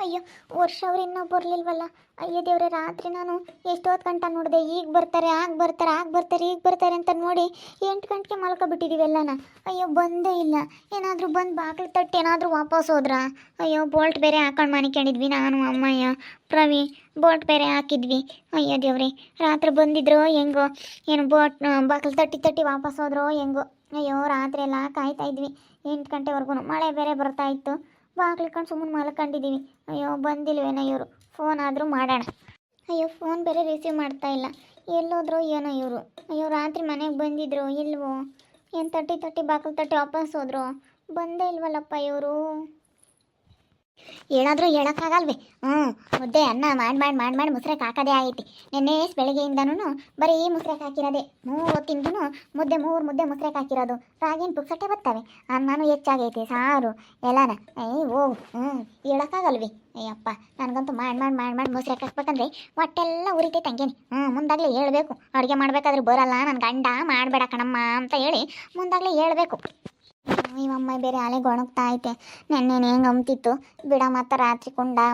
ಅಯ್ಯೋ ವರ್ಷ ಅವ್ರು ಇನ್ನೂ ಬರಲಿಲ್ವಲ್ಲ. ಅಯ್ಯೋ ದೇವ್ರೆ, ರಾತ್ರಿ ನಾನು ಎಷ್ಟೊತ್ತು ಗಂಟ ನೋಡಿದೆ. ಈಗ ಬರ್ತಾರೆ, ಈಗ ಬರ್ತಾರೆ ಅಂತ ನೋಡಿ 8 ಗಂಟೆಗೆ ಮಲ್ಕೊಬಿಟ್ಟಿದ್ದೀವಿ ಎಲ್ಲನ. ಅಯ್ಯೋ ಬಂದೇ ಇಲ್ಲ. ಏನಾದರೂ ಬಂದು ಬಾಗಿಲು ತಟ್ಟಿ ಏನಾದರೂ ವಾಪಸ್ ಹೋದ್ರಾ? ಅಯ್ಯೋ ಬೋಲ್ಟ್ ಬೇರೆ ಹಾಕೊಂಡು ಮನಿಕೊಂಡಿದ್ವಿ ನಾನು ಅಮ್ಮಯ್ಯ ಪ್ರವಿ. ಬೋಲ್ಟ್ ಬೇರೆ ಹಾಕಿದ್ವಿ. ಅಯ್ಯೋ ದೇವ್ರೆ, ರಾತ್ರಿ ಬಂದಿದ್ರೋ ಹೆಂಗೋ, ಏನು ಬಾಗಿಲು ತಟ್ಟಿ ವಾಪಸ್ ಹೋದ್ರೋ ಹೆಂಗೋ. ಅಯ್ಯೋ ರಾತ್ರಿ ಎಲ್ಲ ಕಾಯ್ತಾ ಇದ್ವಿ 8 ಗಂಟೆವರೆಗೂ. ಮಳೆ ಬೇರೆ ಬರ್ತಾ ಇತ್ತು. ಬಾಗಿಲಿಕೊಂಡು ಸುಮ್ಮನೆ ಮಲ್ಕೊಂಡಿದ್ದೀವಿ. ಅಯ್ಯೋ ಬಂದಿಲ್ವೇನೋ ಇವರು. ಫೋನ್ ಆದರೂ ಮಾಡೋಣ. ಅಯ್ಯೋ ಫೋನ್ ಬೇರೆ ರಿಸೀವ್ ಮಾಡ್ತಾ ಇಲ್ಲ. ಎಲ್ಲೋದ್ರೋ ಏನೋ ಇವರು. ಅಯ್ಯೋ ರಾತ್ರಿ ಮನೆಗೆ ಬಂದಿದ್ರು ಇಲ್ವೋ, ಏನು ತಟ್ಟಿ ಬಾಗಿಲು ತಟ್ಟಿ ವಾಪಸ್ ಹೋದ್ರು. ಬಂದೇ ಇಲ್ವಲ್ಲಪ್ಪ ಇವರು. ಹೇಳಾದರೂ ಹೇಳೋಕ್ಕಾಗಲ್ವೇ? ಮುದ್ದೆ ಅನ್ನ ಮಾಡಿ ಮುಸ್ರೆಗೆ ಹಾಕೋದೇ ಆಯ್ತು. ನೆನ್ನೆ ಬೆಳಗ್ಗೆಯಿಂದನೂ ಬರೀ ಮುಸ್ರೆಗೆ ಹಾಕಿರೋದೆ. 3 ಹೊತ್ತಿಂದೂ ಮುದ್ದೆ 3 ಮುದ್ದೆ ಮುಸ್ರೆಗೆ ಹಾಕಿರೋದು. ರಾಗಿನ ಪುಕ್ಸಟ್ಟೆ ಬರ್ತವೆ. ಅನ್ನನೂ ಹೆಚ್ಚಾಗೈತೆ, ಸಾರು ಎಲ್ಲನ. ಹೋಗು. ಹೇಳೋಕ್ಕಾಗಲ್ವೇ? ಅಯ್ಯಪ್ಪ, ನನಗಂತೂ ಮಾಡಿ ಮುಸ್ರೆಗೆ ಹಾಕ್ಬೇಕಂದ್ರೆ ಹೊಟ್ಟೆಲ್ಲ ಉರಿತೈತೆ ಹಂಗೇನೆ. ಮುಂದಾಗಲೇ ಹೇಳ್ಬೇಕು. ಅಡುಗೆ ಮಾಡಬೇಕಾದ್ರೆ ಬರಲ್ಲ ನನ್ನ ಗಂಡ, ಮಾಡಬೇಡ ಕಣಮ್ಮ ಅಂತ ಹೇಳಿ ಮುಂದಾಗಲೇ ಹೇಳ್ಬೇಕು. ಇವಮ್ಮ ಬೇರೆ ಅಲೆ ಗೊಣಗ್ತಾ ಐತೆ. ನೆನ್ನೆ ಹೆಂಗೆ ಅಂಬ್ತಿತ್ತು ಬಿಡ, ಮತ್ತು ರಾತ್ರಿ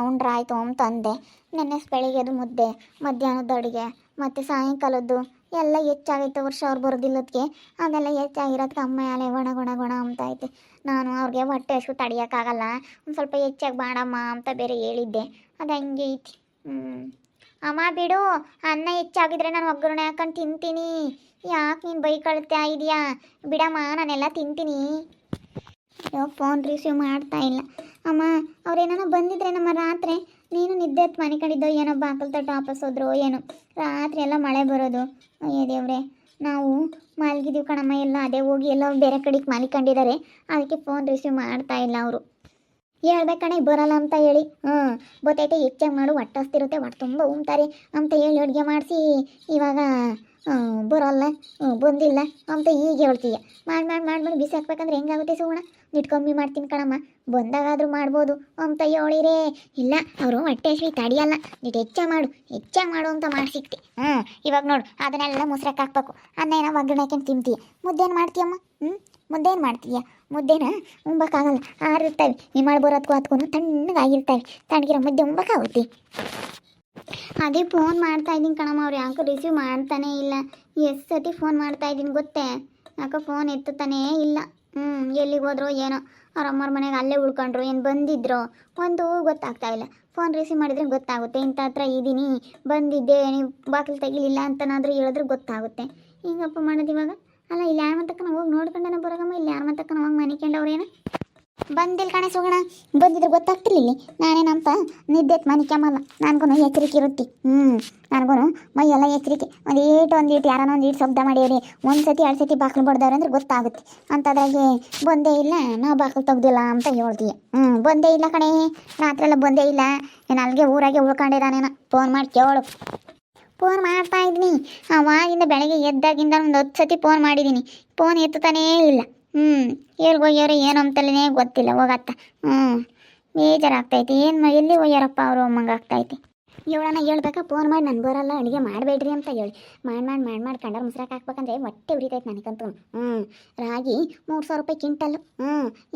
ಉಂಡ್ರಾಯ್ತು ಅಂತ ಅಂದೆ. ನೆನ್ನೆ ಬೆಳಿಗ್ಗೆದು ಮುದ್ದೆ, ಮಧ್ಯಾಹ್ನದ ಅಡುಗೆ ಮತ್ತು ಸಾಯಂಕಾಲದ್ದು ಎಲ್ಲ ಹೆಚ್ಚಾಗೈತೆ. ವರ್ಷ ಅವ್ರು ಬರೋದಿಲ್ಲದಕ್ಕೆ ಅದೆಲ್ಲ ಹೆಚ್ಚಾಗಿರೋದಕ್ಕೆ ಅಮ್ಮ ಅಲೆ ಗೊಣ ಅಂತ ಐತೆ. ನಾನು ಅವ್ರಿಗೆ ಹೊಟ್ಟೆ ಹಸು ತಡಿಯೋಕ್ಕಾಗಲ್ಲ, ಒಂದು ಸ್ವಲ್ಪ ಹೆಚ್ಚಾಗಿ ಬಾಡಮ್ಮ ಅಂತ ಬೇರೆ ಹೇಳಿದ್ದೆ. ಅದು ಹಂಗೆ ಐತಿ. ಅಮ್ಮ ಬಿಡು, ಅನ್ನ ಹೆಚ್ಚಾಗಿದ್ರೆ ನಾನು ಒಗ್ಗರಣೆ ಹಾಕೊಂಡು ತಿಂತೀನಿ. ಯಾಕೆ ನೀನು ಬೈಕೊಳ್ತಾ ಇದೆಯಾ? ಬಿಡಮ್ಮ, ನಾನೆಲ್ಲ ತಿಂತೀನಿ. ಅಯ್ಯೋ ಫೋನ್ ರಿಸೀವ್ ಮಾಡ್ತಾ ಇಲ್ಲ. ಅಮ್ಮ ಅವ್ರೇನೋ ಬಂದಿದ್ರೆ ನಮ್ಮ ರಾತ್ರಿ ನೀನು ನಿದ್ದೆ ಎತ್ತು ಮನೆ ಕಡಿದ್ದೋ ಏನೋ, ಬಾಗಿಲು ತಟ್ಟು ವಾಪಸ್ ಹೋದ್ರು ಏನೋ. ರಾತ್ರಿ ಎಲ್ಲ ಮಳೆ ಬರೋದು. ಅಯ್ಯೋ ದೇವ್ರೆ, ನಾವು ಮಲಗಿದ್ದೀವಿ ಕಣಮ್ಮ. ಎಲ್ಲ ಅದೇ ಹೋಗಿ ಎಲ್ಲೋ ಬೇರೆ ಕಡೆಗೆ ಮಲ್ಕೊಂಡಿದ್ದಾರೆ. ಅದಕ್ಕೆ ಫೋನ್ ರಿಸೀವ್ ಮಾಡ್ತಾ ಇಲ್ಲ ಅವರು. ಹೇಳ್ಬೇಕಣೆ ಬರಲ್ಲ ಅಂತ ಹೇಳಿ. ಗೊತ್ತೈತೆ, ಹೆಚ್ಚಾಗಿ ಮಾಡು, ಹೊಟ್ಟೆ ಹಸ್ತಿರುತ್ತೆ, ಹೊಟ್ಟೆ ತುಂಬ ಉಂತಾರೆ ಅಂತ ಹೇಳಿ ಅಡುಗೆ ಮಾಡಿಸಿ ಇವಾಗ ಬರೋಲ್ಲ, ಬಂದಿಲ್ಲ ಅಂತ ಈಗ ಹೇಳ್ತೀಯ. ಮಾಡಿ ಬಿಸಿ ಹಾಕ್ಬೇಕಂದ್ರೆ ಹೆಂಗಾಗುತ್ತೆ ಸುಗುಣ? ನಿಟ್ಕೊಂಬಿ ಮಾಡ್ತೀನಿ ಕಣಮ್ಮ, ಬಂದಾಗಾದರೂ ಮಾಡ್ಬೋದು ಅಂತ ಹೇಳಿರೇ. ಇಲ್ಲ, ಅವರು ಹೊಟ್ಟೆ ಹಸಿವಿ ತಡಿಯಲ್ಲ, ನೀನು ಹೆಚ್ಚಾಗಿ ಮಾಡು ಅಂತ ಮಾಡಿಸಿಕ್ತಿ. ಇವಾಗ ನೋಡು, ಅದನ್ನೆಲ್ಲ ಮುಸ್ರಕ್ಕೆ ಹಾಕ್ಬೇಕು. ಅದನ್ನೇನೋ ಒಗ್ಗರಣೆ ಹಾಕೊಂಡು ತಿಂತೀಯ. ಮುದ್ದೇನು ಮಾಡ್ತೀಯಮ್ಮ? ಮುದ್ದೇನು ಮಾಡ್ತೀಯ? ಮುದ್ದೇನ ಉಂಬಕ್ಕಾಗಲ್ಲ, ಆರಿರ್ತವೆ. ನೀನು ಮಾಡಿ ಬರೋದಕ್ಕೂ ಅದಕ್ಕೂ ತಣ್ಣಗಾಗಿರ್ತವೆ. ತಣ್ಣಗಿರೋ ಮುದ್ದೆ ಉಂಬಕ್ಕಾಗುತ್ತೆ. ಅದೇ ಫೋನ್ ಮಾಡ್ತಾ ಇದ್ದೀನಿ ಕಣಮ್ಮ, ಅವ್ರು ಯಾಕೋ ರಿಸೀವ್ ಮಾಡ್ತಾನೇ ಇಲ್ಲ. ಎಷ್ಟು ಸತಿ ಫೋನ್ ಮಾಡ್ತಾ ಇದ್ದೀನಿ ಗೊತ್ತೇ, ಯಾಕೋ ಫೋನ್ ಎತ್ತುತ್ತಾನೇ ಇಲ್ಲ. ಎಲ್ಲಿಗೆ ಹೋದ್ರೋ ಏನೋ, ಅವ್ರ ಅಮ್ಮವ್ರ ಮನೆಗೆ ಅಲ್ಲೇ ಉಳ್ಕೊಂಡ್ರು, ಏನು ಬಂದಿದ್ರೋ ಒಂದು ಗೊತ್ತಾಗ್ತಾ ಇಲ್ಲ. ಫೋನ್ ರಿಸೀವ್ ಮಾಡಿದ್ರೆ ಗೊತ್ತಾಗುತ್ತೆ. ಇಂಥ ಹತ್ರ ಇದ್ದೀನಿ, ಬಂದಿದ್ದೆ, ನೀವು ಬಾಗಿಲು ತೆಗಿಲಿಲ್ಲ ಅಂತನಾದರೂ ಹೇಳಿದ್ರೆ ಗೊತ್ತಾಗುತ್ತೆ. ಹಿಂಗಪ್ಪ ಮಾಡೋದು ಇವಾಗ? ಅಲ್ಲ, ಇಲ್ಲಿ ಯಾರ ಮತ್ತಕ್ಕ ನಾವು ಹೋಗಿ ನೋಡ್ಕೊಂಡೇನ ಬರೋಗಮ್ಮ. ಇಲ್ಲಿ ಯಾರ ಮತ್ತಕ್ಕ ನಾವು ಹೋಗಿ ಮನಿಕೊಂಡವ್ರೇನು? ಬಂದಿಲ್ಲ ಕಣೆ ಸುಗಣ, ಬಂದಿದ್ರೆ ಗೊತ್ತಾಗ್ತಿರ್ಲಿಲ್ಲ. ನಾನೇನಂತ ನಿದ್ದೆ ಮನಿಕಮ್ಮಲ್ಲ, ನನಗೂ ಎಚ್ಚರಿಕೆ ಇರುತ್ತೆ. ನನಗೂ ಮೈಯೆಲ್ಲ ಎಚ್ಚರಿಕೆ. ಒಂದೀಟು ಯಾರನ್ನ ಒಂದೀಟು ಶಬ್ದ ಮಾಡಿರಿ, 1 ಸತಿ 2 ಸತಿ ಬಾಗಿಲು ಬಡ್ದವ್ರೆ ಅಂದ್ರೆ ಗೊತ್ತಾಗುತ್ತೆ. ಅಂಥದ್ರಾಗೆ ಬಂದೇ ಇಲ್ಲ, ನಾವು ಬಾಗಿಲು ತೆಗ್ದಿಲ್ಲ ಅಂತ ಹೇಳ್ತೀಯ. ಬಂದೇ ಇಲ್ಲ ಕಣೆ, ರಾತ್ರಿ ಎಲ್ಲ ಬಂದೇ ಇಲ್ಲ. ನಾನು ಅಲ್ಲಿಗೆ ಊರಾಗೆ ಉಳ್ಕೊಂಡಿದ್ದಾನೇನ, ಫೋನ್ ಮಾಡಿ ಕೇಳು. ಫೋನ್ ಮಾಡ್ತಾ ಇದ್ದೀನಿ ಅವಾಗಿಂದ, ಬೆಳಗ್ಗೆ ಎದ್ದಾಗಿಂದ ಒಂದು 10 ಸತಿ ಫೋನ್ ಮಾಡಿದ್ದೀನಿ. ಫೋನ್ ಎತ್ತುತ್ತಾನೇ ಇಲ್ಲ. ಎಲ್ಲಿಗೋಗ್ಯಾರ ಏನು ಅಂತಲೇ ಗೊತ್ತಿಲ್ಲ. ಹೋಗತ್ತ ಬೇಜಾರಾಗ್ತೈತಿ. ಎಲ್ಲಿ ಹೋಗ್ಯಾರಪ್ಪ ಅವರು ಅಮ್ಮಂಗೆ ಆಗ್ತೈತಿ. ಇವಳನ್ನ ಹೇಳ್ಬೇಕಾ, ಫೋನ್ ಮಾಡಿ ನಾನು ಬರಲ್ಲ ಅಡುಗೆ ಮಾಡಬೇಡ್ರಿ ಅಂತ ಹೇಳಿ. ಮಾಡಿ ಕಂಡರ್ ಮುಸ್ರಾಕ್ ಹಾಕ್ಬೇಕಂದ್ರೆ ಹೊಟ್ಟೆ ಉರಿತೈತೆ ನನಗಂತೂ. ರಾಗಿ 300 ರೂಪಾಯಿ ಕ್ವಿಂಟಲ್ಲು.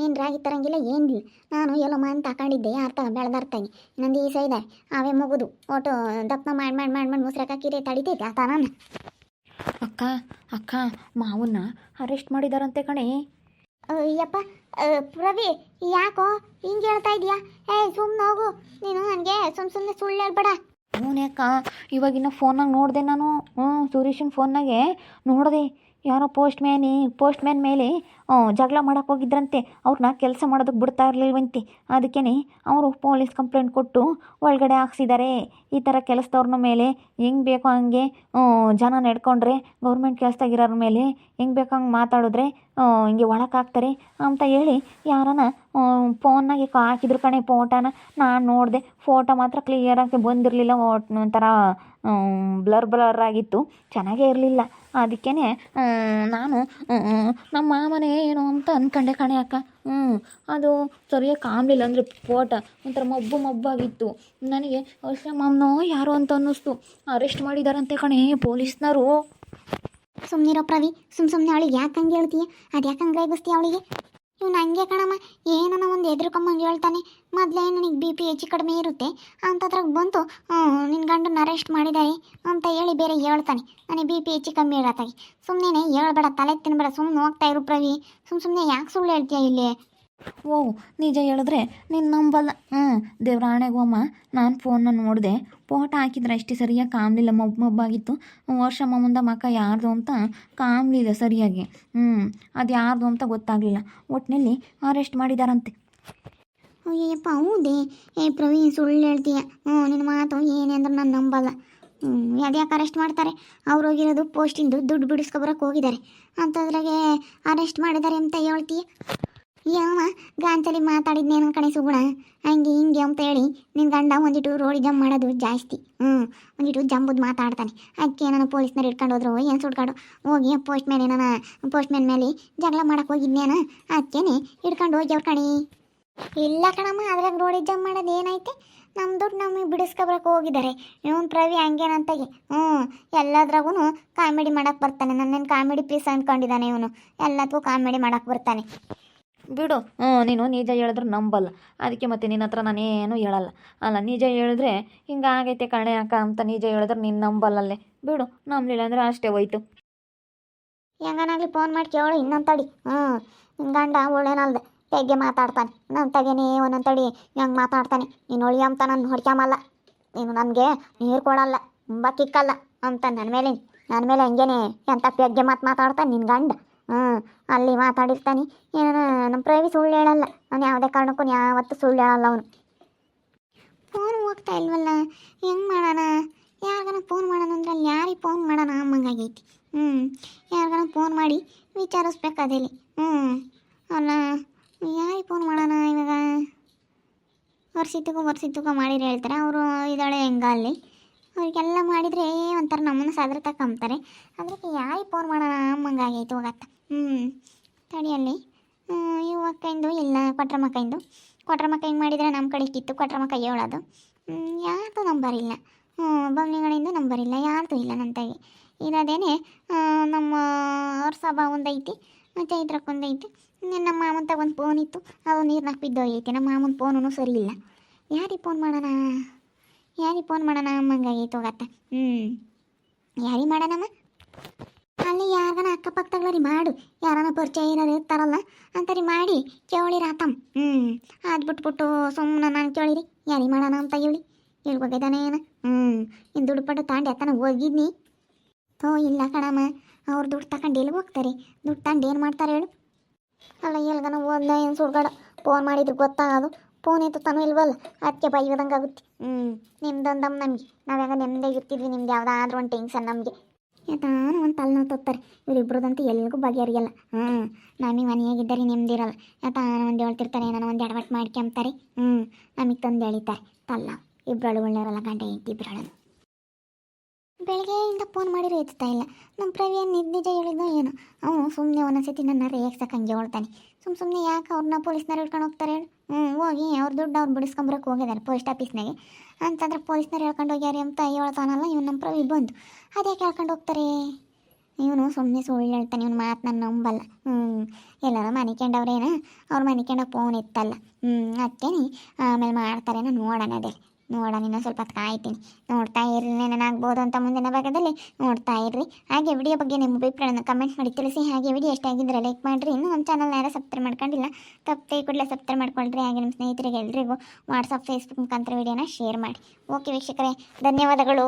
ಏನು ರಾಗಿ ತರಂಗಿಲ್ಲ ಏನಿಲ್ಲ. ನಾನು ಎಲ್ಲೋ ಅಂತ ಹಾಕೊಂಡಿದ್ದೆ, ಅರ್ಥ ಬೆಳೆದಾರ್ತಾಗಿ ನಂದು ಈ ಸೈದ ಅವೇ ಮುಗಿದು ಒಟ್ಟು ದಪ್ಪ ಮಾಡಿ ಮುಸ್ರಾಕ್ ಹಾಕಿದ್ರೆ ತಡಿತೈತೆ ಆತ. ನಾನು ಅಕ್ಕ ಮಾವನ್ನ ಅರೆಸ್ಟ್ ಮಾಡಿದಾರಂತೆ ಕಣೆ. ಅಯ್ಯಪ್ಪ ರವಿ, ಯಾಕೋ ಹಿಂಗೆ ಹೇಳ್ತಾ ಇದೀಯಾ? ಸುಮ್ಮನೆ ಹೋಗು ನೀನು, ನನಗೆ ಸುಮ್ಮನೆ ಸುಳ್ಳು ಹೇಳ್ಬೇಡ. ಅವನ್ಯಾಕ ಇವಾಗಿನ ಫೋನಾಗ ನೋಡಿದೆ ನಾನು. ಸುರೇಶನ್ ಫೋನ್ನಾಗೆ ನೋಡಿದೆ, ಯಾರೋ ಪೋಸ್ಟ್ ಮ್ಯಾನ್ ಮೇಲೆ ಜಗಳ ಮಾಡೋಕೆ ಹೋಗಿದ್ರಂತೆ. ಅವ್ರನ್ನ ಕೆಲಸ ಮಾಡೋದಕ್ಕೆ ಬಿಡ್ತಾ ಇರಲಿಲ್ವಂತೆ. ಅದಕ್ಕೇ ಅವರು ಪೊಲೀಸ್ ಕಂಪ್ಲೇಂಟ್ ಕೊಟ್ಟು ಒಳಗಡೆ ಹಾಕ್ಸಿದ್ದಾರೆ. ಈ ಥರ ಕೆಲಸದವ್ರನ್ನ ಮೇಲೆ ಹೆಂಗೆ ಬೇಕೋ ಹಂಗೆ ಜನ ನಡ್ಕೊಂಡ್ರೆ, ಗೌರ್ಮೆಂಟ್ ಕೆಲಸದಾಗಿರೋರ ಮೇಲೆ ಹೆಂಗೆ ಬೇಕೋ ಹಂಗೆ ಮಾತಾಡಿದ್ರೆ ಹಿಂಗೆ ಒಳಗೆ ಹಾಕ್ತಾರೆ ಅಂತ ಹೇಳಿ ಯಾರನ್ನ ಫೋನ್ನಾಗೆ ಹಾಕಿದ್ರು ಕಣೆ ಫೋಟೋನ. ನಾನು ನೋಡಿದೆ, ಫೋಟೋ ಮಾತ್ರ ಕ್ಲಿಯರಾಗಿ ಬಂದಿರಲಿಲ್ಲ, ಒಂಥರ ಬ್ಲರ್ ಆಗಿತ್ತು, ಚೆನ್ನಾಗೇ ಇರಲಿಲ್ಲ. ಅದಕ್ಕೇ ನಾನು ನಮ್ಮ ಮಾಮನೇ ಏನು ಅಂತ ಅಂದ್ಕೊಂಡೆ ಕಣೆ ಅಕ್ಕ. ಅದು ಸರಿಯಾಗಿ ಕಾಣಲಿಲ್ಲ, ಅಂದರೆ ಫೋಟೋ ಒಂಥರ ಮಬ್ಬಾಗಿತ್ತು. ನನಗೆ ವರ್ಷ ಮಾಮನೋ ಯಾರೋ ಅಂತ ಅನ್ನಿಸ್ತು. ಅರೆಸ್ಟ್ ಮಾಡಿದಾರಂತೆ ಕಣೆ ಪೊಲೀಸ್ನವರು. ಸುಮ್ಮನಿರೋ ಪ್ರವಿ, ಸುಮ್ಮನೆ ಅವಳಿಗೆ ಯಾಕೆ ಹಂಗೆ ಹೇಳ್ತೀಯ? ಅದು ಯಾಕೆ ಹಂಗೆ ರೇಗಿಸ್ತೀಯ ಅವಳಿಗೆ? ಇವ್ನು ಹಂಗೆ ಕಣಮ್ಮ, ಏನನ ಒಂದು ಎದ್ರುಕೊಂಬಂಗೆ ಹೇಳ್ತಾನೆ. ಮೊದಲೇ ನನಗೆ ಬಿ ಪಿ ಹೆಚ್ಚು ಕಡಿಮೆ ಇರುತ್ತೆ ಅಂತದ್ರಾಗ ಬಂತು ನಿನ್ನ ಗಂಡನ ಅರೆಸ್ಟ್ ಮಾಡಿದಾರೆ ಅಂತ ಹೇಳಿ ಬೇರೆ ಹೇಳ್ತಾನೆ. ನನಗೆ ಬಿ ಪಿ ಹೆಚ್ಚು ಕಮ್ಮಿ ಇರತ್ತಾಗಿ. ಸುಮ್ಮನೆ ಹೇಳ್ಬೇಡ, ತಲೆ ತಿನ್ಬೇಡ, ಸುಮ್ಮನೆ ಹೋಗ್ತಾ ಇರು ಪ್ರವಿ. ಸುಮ್ಮನೆ ಯಾಕೆ ಸುಳ್ಳು ಹೇಳ್ತೀಯ ಇಲ್ಲಿ? ಓ, ನಿಜ ಹೇಳಿದ್ರೆ ನೀನು ನಂಬಲ್ಲ. ದೇವ್ರಾಣೆಗೋಮ್ಮ, ನಾನು ಫೋನ್ನ ನೋಡಿದೆ, ಫೋಟೋ ಹಾಕಿದ್ರೆ ಅಷ್ಟೇ ಸರಿಯಾಗಿ ಕಾಣಲಿಲ್ಲ, ಮಬ್ಬಾಗಿತ್ತು. ವರ್ಷಮ್ಮ ಮುಂದೆ ಮಕ್ಕ ಯಾರ್ದು ಅಂತ ಕಾಣಲಿಲ್ಲ ಸರಿಯಾಗಿ. ಅದು ಯಾರ್ದು ಅಂತ ಗೊತ್ತಾಗಲಿಲ್ಲ. ಒಟ್ಟಿನಲ್ಲಿ ಅರೆಸ್ಟ್ ಮಾಡಿದಾರಂತೆ. ಅಯ್ಯಪ್ಪ ಹೌದೇ? ಪ್ರವೀಣ್ ಸುಳ್ಳು ಹೇಳ್ತೀಯ. ನಿನ್ನ ಮಾತು ಏನೇ ಅಂದ್ರೆ ನಾನು ನಂಬಲ್ಲ. ಅದ್ಯಾಕೆ ಅರೆಸ್ಟ್ ಮಾಡ್ತಾರೆ? ಅವ್ರು ಹೋಗಿರೋದು ಪೋಸ್ಟಿಂದು ದುಡ್ಡು ಬಿಡಿಸ್ಕೊಬರಕ್ಕೆ ಹೋಗಿದ್ದಾರೆ ಅಂಥದ್ರಾಗೆ ಅರೆಸ್ಟ್ ಮಾಡಿದ್ದಾರೆ ಅಂತ ಹೇಳ್ತೀಯ? ಯಾವ ಗಾಂಚಲಿ ಮಾತಾಡಿದ್ನೇನೋ ಕಣೆ ಸುಗುಣ, ಹಂಗೆ ಹಿಂಗೆ ಅಂತ ಹೇಳಿ ನಿನ್ನ ಗಂಡ ಒಂದಿಟ್ಟು ರೋಡಿ ಜಂಪ್ ಮಾಡೋದು ಜಾಸ್ತಿ. ಒಂದಿಟ್ಟು ಜಂಬುದು ಮಾತಾಡ್ತಾನೆ. ಅದಕ್ಕೆ ನಾನು ಪೊಲೀಸ್ನವ್ರು ಹಿಡ್ಕೊಂಡು ಹೋದ್ರು ಏನು ಸುಡ್ಕಾಡು ಹೋಗಿ ಪೋಸ್ಟ್ ಮ್ಯಾನ್ ಮೇಲೆ ಜಗಳ ಮಾಡಕ್ಕೆ ಹೋಗಿದ್ನೇನ, ಅದಕ್ಕೇನೆ ಹಿಡ್ಕೊಂಡು ಹೋಗಿ ಅವ್ರ ಕಣಿ. ಇಲ್ಲ ಕಣಮ್ಮ, ಅದ್ರಾಗ ರೋಡಿ ಜಂಪ್ ಮಾಡೋದು ಏನೈತೆ? ನಮ್ಮ ದುಡ್ಡು ನಮಗೆ ಬಿಡಿಸ್ಕೊಬರಕ್ಕೆ ಹೋಗಿದ್ದಾರೆ. ಇವನು ಪ್ರವಿ ಹಂಗೇನಂತಾಗೆ ಎಲ್ಲದ್ರಾಗೂ ಕಾಮಿಡಿ ಮಾಡಕ್ಕೆ ಬರ್ತಾನೆ. ನನ್ನೇನು ಕಾಮಿಡಿ ಪೀಸ್ ಅಂದ್ಕೊಂಡಿದ್ದಾನೆ ಇವನು. ಎಲ್ಲದಕ್ಕೂ ಕಾಮಿಡಿ ಮಾಡಕ್ಕೆ ಬರ್ತಾನೆ. ಬಿಡು, ನೀನು ನಿಜ ಹೇಳಿದ್ರೆ ನಂಬಲ್ಲ, ಅದಕ್ಕೆ ಮತ್ತೆ ನಿನ್ನ ಹತ್ರ ನಾನೇನು ಹೇಳಲ್ಲ. ಅಲ್ಲ, ನಿಜ ಹೇಳಿದ್ರೆ ಹಿಂಗಾಗೈತೆ ಕಣೆ ಅಕ್ಕ ಅಂತ ನಿಜ ಹೇಳಿದ್ರೆ ನೀನು ನಂಬಲ್ಲಲ್ಲೇ. ಬಿಡು, ನಂಬಲಿಲ್ಲ ಅಂದರೆ ಅಷ್ಟೇ ಹೋಯ್ತು. ಹೆಂಗನಾಗ್ಲಿ ಫೋನ್ ಮಾಡಿ ಕೇಳು ಇನ್ನೊಂತಡಿ. ನಿನ್ನ ಗಂಡ ಒಳ್ಳೇನಲ್ದೆ ತೆಗ್ಗೆ ಮಾತಾಡ್ತಾನೆ. ನನ್ನ ತಗೇನೆ ಒಂದೊಂತಡಿ ಹೆಂಗೆ ಮಾತಾಡ್ತಾನೆ. ನೀನು ಹೊಳಿ ಅಂತ ನಾನು ಹೊಡ್ಕೊಂಬಲ್ಲ, ನೀನು ನನಗೆ ನೀರು ಕೊಡಲ್ಲ, ತುಂಬ ಕಿಕ್ಕಲ್ಲ ಅಂತ ನನ್ನ ಮೇಲೆ ಹಂಗೇನೆ ಎಂಥ ಪೆಗ್ಗೆ ಮಾತಾಡ್ತಾನೆ ನಿನ್ನ ಗಂಡ. ಅಲ್ಲಿ ಮಾತಾಡಿರ್ತಾನೆ. ಏನೋ ನಮ್ಮ ಪ್ರವಿ ಸುಳ್ಳು ಹೇಳಲ್ಲ. ನಾನು ಯಾವುದೇ ಕಾರಣಕ್ಕೂ ಯಾವತ್ತೂ ಸುಳ್ಳು ಹೇಳಲ್ಲ ಅವನು. ಫೋನ್ ಹೋಗ್ತಾ ಇಲ್ವಲ್ಲ, ಹೆಂಗೆ ಮಾಡೋಣ? ಯಾರಿಗಾನ ಫೋನ್ ಮಾಡೋಣ ಅಂದ್ರೆ ಅಲ್ಲಿ ಯಾರಿಗೆ ಫೋನ್ ಮಾಡೋಣ ಅಮ್ಮಂಗಾಗೈತಿ. ಯಾರಿಗಾನ ಫೋನ್ ಮಾಡಿ ವಿಚಾರಿಸ್ಬೇಕಾದೇಲಿ. ಅಲ್ಲ, ಯಾರಿಗೆ ಫೋನ್ ಮಾಡೋಣ ಇವಾಗ? ವರ್ಷಿದ್ದಕ್ಕೂ ಮಾಡಿದ್ರೆ ಹೇಳ್ತಾರೆ ಅವರು ಇದ್ದಾಳೆ ಹೆಂಗ ಅಲ್ಲಿ. ಅವ್ರಿಗೆಲ್ಲ ಮಾಡಿದರೆ ಒಂಥರ ನಮ್ಮನ್ನು ಸಾದ್ರ ತಕೊಂತಾರೆ. ಅದಕ್ಕೆ ಯಾರಿಗೆ ಫೋನ್ ಮಾಡೋಣ ಅಮ್ಮಂಗಾಗೈತಿ ಹೋಗತ್ತ. ತಡಿಯಲ್ಲಿ ಇವು ಅಕ್ಕಂದು ಇಲ್ಲ ಕೊಟ್ರಮ್ಮಕ್ಕಂದು. ಕೊಟ್ರಮ್ಮಕ್ಕ ಹಿಂಗೆ ಮಾಡಿದರೆ ನಮ್ಮ ಕಡೆ ಕಿತ್ತು ಕೊಟ್ರಮ್ಮಕ್ಕ ಹೇಳೋದು. ಯಾರ್ದು ನಂಬರ್ ಇಲ್ಲ. ಬಮ್ನಿಗಳಿಂದ ನಂಬರ್ ಇಲ್ಲ, ಯಾರ್ದು ಇಲ್ಲ ನನ್ನ ತಾಯಿ. ಇರೋದೇನೆ ನಮ್ಮ ಅವ್ರ ಸಭಾ ಒಂದೈತಿ, ಚೈತ್ರಕ್ಕೊಂದೈತಿ. ನಮ್ಮ ಮಾಮನ ತಗೊಂಡು ಫೋನ್ ಇತ್ತು, ಅದು ನೀರ್ನಾಗ ಬಿದ್ದೋಗೈತಿ. ನಮ್ಮ ಮಾಮನ ಫೋನು ಸರಿ ಇಲ್ಲ. ಯಾರಿಗೆ ಫೋನ್ ಮಾಡೋಣ ಅಮ್ಮಂಗಾಗೈತೆ ಹೋಗತ್ತ. ಯಾರಿಗೆ ಮಾಡೋಣಮ್ಮ? ಅಲ್ಲಿ ಯಾರಿಗಾನ ಅಕ್ಕಪಕ್ಕದವ್ರಿ ಮಾಡು, ಯಾರನ್ನ ಪರಿಚಯ ಏನಾರು ಇರ್ತಾರಲ್ಲ ಅಂತರಿ ಮಾಡಿ ಕೇಳಿರಾತಮ್ಮ. ಅದು ಬಿಟ್ಬಿಟ್ಟು ಸುಮ್ಮನೆ ನಾನು ಕೇಳಿರಿ ಯಾರಿಗೆ ಮಾಡೋಣ ಅಂತ ಹೇಳ್ಬೋಗಿದ್ದಾನೆ ಏನು? ಇನ್ನು ದುಡ್ಡು ಪಟ್ಟು ತಾಂಡು ಎತ್ತನ ಹೋಗಿದ್ನಿ. ಇಲ್ಲ ಕಣಮ್ಮ, ಅವ್ರು ದುಡ್ಡು ತಗೊಂಡು ಎಲ್ಲಿ ಹೋಗ್ತಾರೆ? ದುಡ್ಡು ತಗೊಂಡು ಏನು ಮಾಡ್ತಾರೆ ಹೇಳು? ಅಲ್ಲ ಎಲ್ಗನ ಓದ್ಲ ಏನು ಸುಡ್ಗಾಡ ಫೋನ್ ಮಾಡಿದ್ರೆ ಗೊತ್ತಾಗೋದು. ಫೋನ್ ಎತ್ತು ತಾನು ಇಲ್ವಲ್ಲ, ಅದಕ್ಕೆ ಬೈಯೋದಂಗೆ ಆಗುತ್ತೆ. ನಿಮ್ದೊಂದಮ್ಮ ನಮಗೆ, ನಾವ್ಯಾಗ ನೆಮ್ಮದಿಯಾಗಿ ಇರ್ತಿದ್ವಿ. ನಿಮ್ದು ಯಾವುದಾದ್ರೂ ಒಂದು ಟೆನ್ಷನ್ ನಮಗೆ ಯಾತಾನು ಒಂದು ತಲೆನೋವು ತತ್ತಾರೆ. ಇವರಿಬ್ರದಂತೂ ಎಲ್ಲಿಗೂ ಬಗೆಹರಿಯಲ್ಲ. ನಮಗೆ ಮನೆಯಾಗಿದ್ದರೆ ನೆಮ್ಮದಿರಲ್ಲ. ಯಾತಾನು ಒಂದು ಹೇಳ್ತಿರ್ತಾರೆ, ಏನೋ ಒಂದು ಎಡವಟ್ಟು ಮಾಡ್ಕೊಂತಾರೆ. ನಮಗೆ ತಂದು ಎಳಿತಾರೆ ತಲ್ಲ. ಇಬ್ಬರಳು ಒಳ್ಳೆಯವರಲ್ಲ, ಗಂಡ ಹೆಂಡತಿ ಇಬ್ಬರಳು. ಬೆಳಗ್ಗೆಯಿಂದ ಫೋನ್ ಮಾಡಿರೋ ಎತ್ತಾ ಇಲ್ಲ. ನಮ್ಮ ಪ್ರವಿ ನಿಜ ಹೇಳಿದ್ನೋ ಏನೋ. ಅವನು ಸುಮ್ಮನೆ ಒಂದೊಂದ್ಸತಿ ನನ್ನ ರೇಗ್ಸಕ್ಕೆ ಹೇಳ್ತಾನೆ. ಸುಮ್ಮನೆ ಯಾಕೆ ಅವ್ರನ್ನ ಪೊಲೀಸ್ನವ್ರು ಹಿಡ್ಕೊಂಡು ಹೋಗ್ತಾರೆ ಹೇಳು? ಹೋಗಿ ಅವ್ರ ದುಡ್ಡು ಅವ್ರು ಬಿಡಿಸ್ಕೊಂಬರಕ್ಕೆ ಹೋಗಿದ್ದಾರೆ ಪೋಸ್ಟ್ ಆಫೀಸ್ನಾಗೆ. ಅಂತಂದ್ರೆ ಪೊಲೀಸ್ನವ್ರು ಹೇಳ್ಕೊಂಡು ಹೋಗ್ಯಾರಿ ಅಂತ ಹೇಳ್ತಾನಲ್ಲ ಇವನು. ನಮ್ಮ ಪ್ರವಿ ಬಂದು ಅದ್ಯಾಕೆ ಹೇಳ್ಕೊಂಡು ಹೋಗ್ತಾರೆ? ಇವನು ಸುಮ್ಮನೆ ಸುಳ್ಳು ಹೇಳ್ತಾನೆ. ಇವನು ಮಾತು ನಾನು ನಂಬಲ್ಲ. ಎಲ್ಲರೂ ಮನಿಕೊಂಡವ್ರೇನ, ಅವ್ರು ಮನಿಕೊಂಡಾಗ ಫೋನ್ ಇತ್ತಲ್ಲ. ಅದಕ್ಕೇನೆ ಆಮೇಲೆ ಮಾಡ್ತಾರೇನೋ ನೋಡೋಣ. ಅದೇ ನೋಡೋಣ, ಇನ್ನೂ ಸ್ವಲ್ಪ ಹೊತ್ತು ಕಾಯ್ತೀನಿ. ನೋಡ್ತಾ ಇರ್ರಿ, ಏನಾಗ್ಬೋದು ಅಂತ ಮುಂದಿನ ಭಾಗದಲ್ಲಿ ನೋಡ್ತಾ ಇರ್ರಿ. ಹಾಗೆ ವಿಡಿಯೋ ಬಗ್ಗೆ ನಿಮ್ಮ ಅಭಿಪ್ರಾಯನ ಕಮೆಂಟ್ ಮಾಡಿ ತಿಳಿಸಿ. ಹಾಗೆ ವಿಡಿಯೋ ಎಷ್ಟಾಗಿದ್ದರೆ ಲೈಕ್ ಮಾಡಿರಿ. ಇನ್ನೂ ನಮ್ಮ ಚಾನಲ್ ಯಾರು ಸಬ್ಸ್ಕ್ರೈಬ್ ಮಾಡ್ಕೊಂಡಿಲ್ಲ, ತಪ್ಪೇ ಕೂಡಲೇ ಸಬ್ಸ್ಕ್ರೈಬ್ ಮಾಡ್ಕೊಳ್ರಿ. ಹಾಗೆ ನಿಮ್ಮ ಸ್ನೇಹಿತರಿಗೆ ಎಲ್ರಿಗೂ ವಾಟ್ಸಪ್ ಫೇಸ್ಬುಕ್ ಮುಖಾಂತರ ವಿಡಿಯೋನ ಶೇರ್ ಮಾಡಿ. ಓಕೆ ವೀಕ್ಷಕರೇ, ಧನ್ಯವಾದಗಳು.